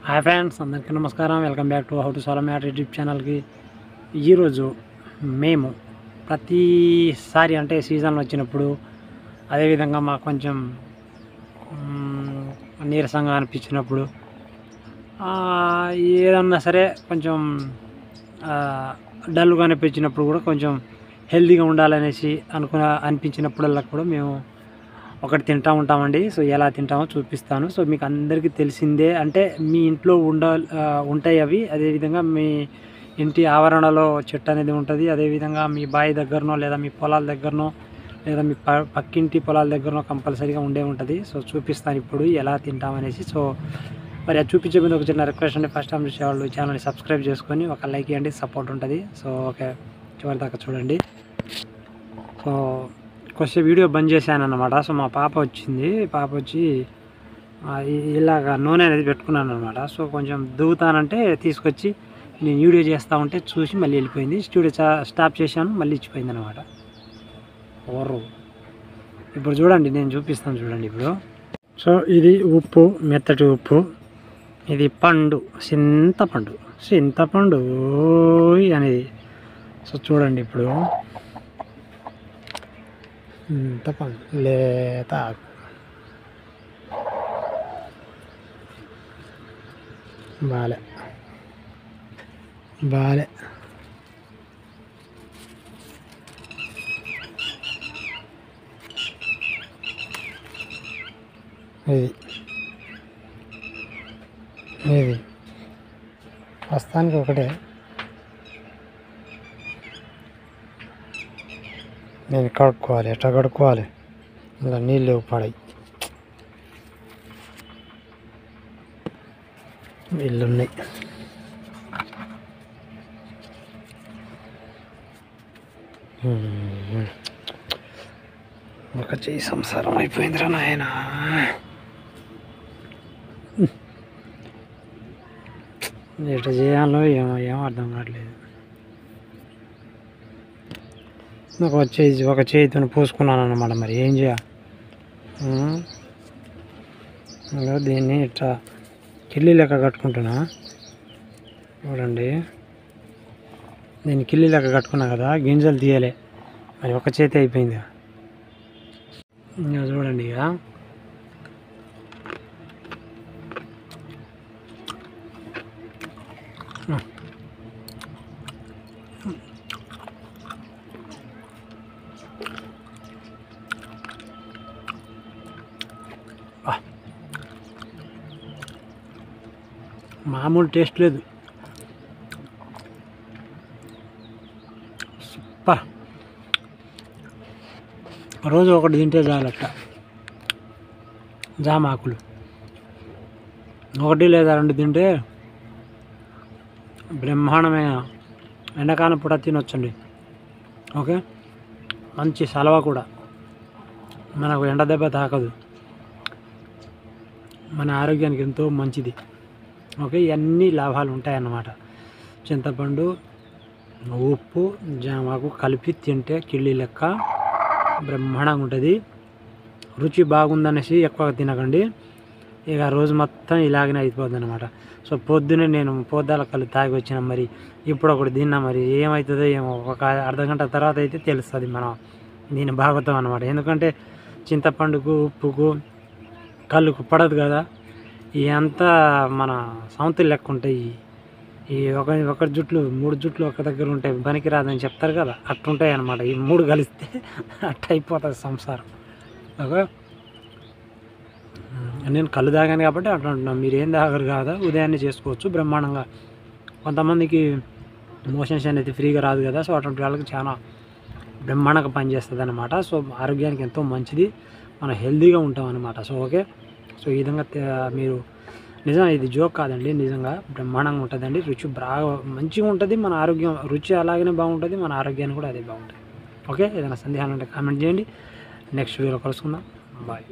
Hi friends, అందరికీ నమస్కారం. Welcome back to how to solve matter YouTube ఛానల్కి. ఈరోజు మేము ప్రతిసారి అంటే సీజన్ వచ్చినప్పుడు అదేవిధంగా మాకు కొంచెం నీరసంగా అనిపించినప్పుడు ఏదన్నా సరే కొంచెం డల్గా అనిపించినప్పుడు కూడా కొంచెం హెల్తీగా ఉండాలనేసి అనిపించినప్పుడల్లా కూడా మేము ఒకటి తింటూ ఉంటామండి. సో ఎలా తింటామో చూపిస్తాను. సో మీకు అందరికీ తెలిసిందే, అంటే మీ ఇంట్లో ఉంటాయి అవి. అదేవిధంగా మీ ఇంటి ఆవరణలో చెట్టు అనేది ఉంటుంది. అదేవిధంగా మీ బావి దగ్గరనో లేదా మీ పొలాల దగ్గరనో లేదా మీ పక్కింటి పొలాల దగ్గరనో కంపల్సరీగా ఉంటుంది. సో చూపిస్తాను ఇప్పుడు ఎలా తింటామనేసి. సో మరి అది చూపించే ముందు ఒక చిన్న రిక్వెస్ట్ అండి, ఫస్ట్ టైం చూసేవాళ్ళు ఛానల్ని సబ్స్క్రైబ్ చేసుకొని ఒక లైక్ ఇవ్వండి, సపోర్ట్ ఉంటుంది. సో ఓకే, చివరి దాకా చూడండి. సో కొంచెం వీడియో బంద్ చేశాను అన్నమాట. సో మా పాప వచ్చి ఇలాగ నూనె అనేది పెట్టుకున్నాను అనమాట. సో కొంచెం దువ్వుతానంటే తీసుకొచ్చి నేను వీడియో చేస్తూ ఉంటే చూసి మళ్ళీ వెళ్ళిపోయింది. స్టూడియో స్టాప్ చేశాను, మళ్ళీ ఇచ్చిపోయింది అనమాట. ఓర్రు ఇప్పుడు చూడండి, నేను చూపిస్తాను చూడండి ఇప్పుడు. సో ఇది ఉప్పు, మెత్తటి ఉప్పు. ఇది పండు, చింతపండు అనేది. సో చూడండి ఇప్పుడు చింతపండు లేత ఆకు, బాలే ఇది ప్రస్తుతానికి ఒకటే. నేను కడుక్కోవాలి, ఎట్లా కడుక్కోవాలి, ఇలా నీళ్ళు పడాయి, ఇల్లున్నాయి. ఒక చెయ్యి సంసారం అయిపోయిందిరా నాయన. ఎట్లా చేయాలో ఏమో అర్థం కావట్లేదు. నాకు ఒక చేతితో పూసుకున్నాను అన్నమాట. మరి ఏం చేయాలి? దీన్ని ఇట్లా కిల్లి లెక్క కట్టుకుంటున్నా చూడండి. దీన్ని కిల్లి లెక్క కట్టుకున్నా కదా, గింజలు తీయలే, మరి ఒక చేతి అయిపోయింది. ఇంకా చూడండి, ఇక మామూలు టేస్ట్ లేదు, సూపర్. రోజు ఒకటి తింటే చాలట. జామాకులు ఒకటి లేదా రెండు తింటే బ్రహ్మాండమైన ఎండాకాలం పూట తినొచ్చండి. ఓకే, మంచి సలవ కూడా, మనకు ఎండ దెబ్బ తాకదు, మన ఆరోగ్యానికి ఎంతో మంచిది. ఓకే, ఇవన్నీ లాభాలు ఉంటాయన్నమాట. చింతపండు, ఉప్పు, జామాకు కలిపి తింటే కిళ్ళి లెక్క బ్రహ్మాండంగా ఉంటుంది. రుచి బాగుందనేసి ఎక్కువగా తినకండి, ఇక రోజు మొత్తం ఇలాగనే అయిపోద్ది అనమాట. సో పొద్దునే నేను పొద్దాల కళ్ళు తాగి వచ్చిన, మరి ఇప్పుడు ఒకటి తిన్నా, మరి ఏమవుతుందో ఏమో. ఒక అర్ధ గంట తర్వాత అయితే తెలుస్తుంది మనం దీని భాగవతం అనమాట. ఎందుకంటే చింతపండుకు, ఉప్పుకు, కళ్ళుకు పడదు కదా. ఇదంతా మన సౌంతులు లెక్క ఉంటాయి. ఈ ఒక జుట్లు 3 జుట్లు ఒక దగ్గర ఉంటాయి, పనికి రాదని చెప్తారు కదా, అట్టుంటాయి అన్నమాట. ఈ 3 కలిస్తే అట్ట అయిపోతుంది సంసారం. ఓకే, నేను కళ్ళు తాగాను కాబట్టి అట్లా అంటున్నాను. మీరు ఏం తాగరు కదా, ఉదయాన్నే చేసుకోవచ్చు బ్రహ్మాండంగా. కొంతమందికి మోషన్స్ అనేది ఫ్రీగా రాదు కదా, సో అటువంటి వాళ్ళకి చాలా బ్రహ్మాండంగా పనిచేస్తుంది అనమాట. సో ఆరోగ్యానికి ఎంతో మంచిది, మనం హెల్తీగా ఉంటాం అనమాట. సో ఓకే, సో ఈ విధంగా మీరు నిజంగా, ఇది జోక్ కాదండి, నిజంగా బ్రహ్మాండంగా ఉంటుందండి. రుచి బాగా మంచిగా ఉంటుంది, మన ఆరోగ్యం రుచి అలాగనే బాగుంటుంది, మన ఆరోగ్యాన్ని కూడా అదే బాగుంటుంది. ఓకే, ఏదైనా సందేహాలు ఉంటే కామెంట్ చేయండి. నెక్స్ట్ వీడియోలో కలుసుకుందాం. బాయ్.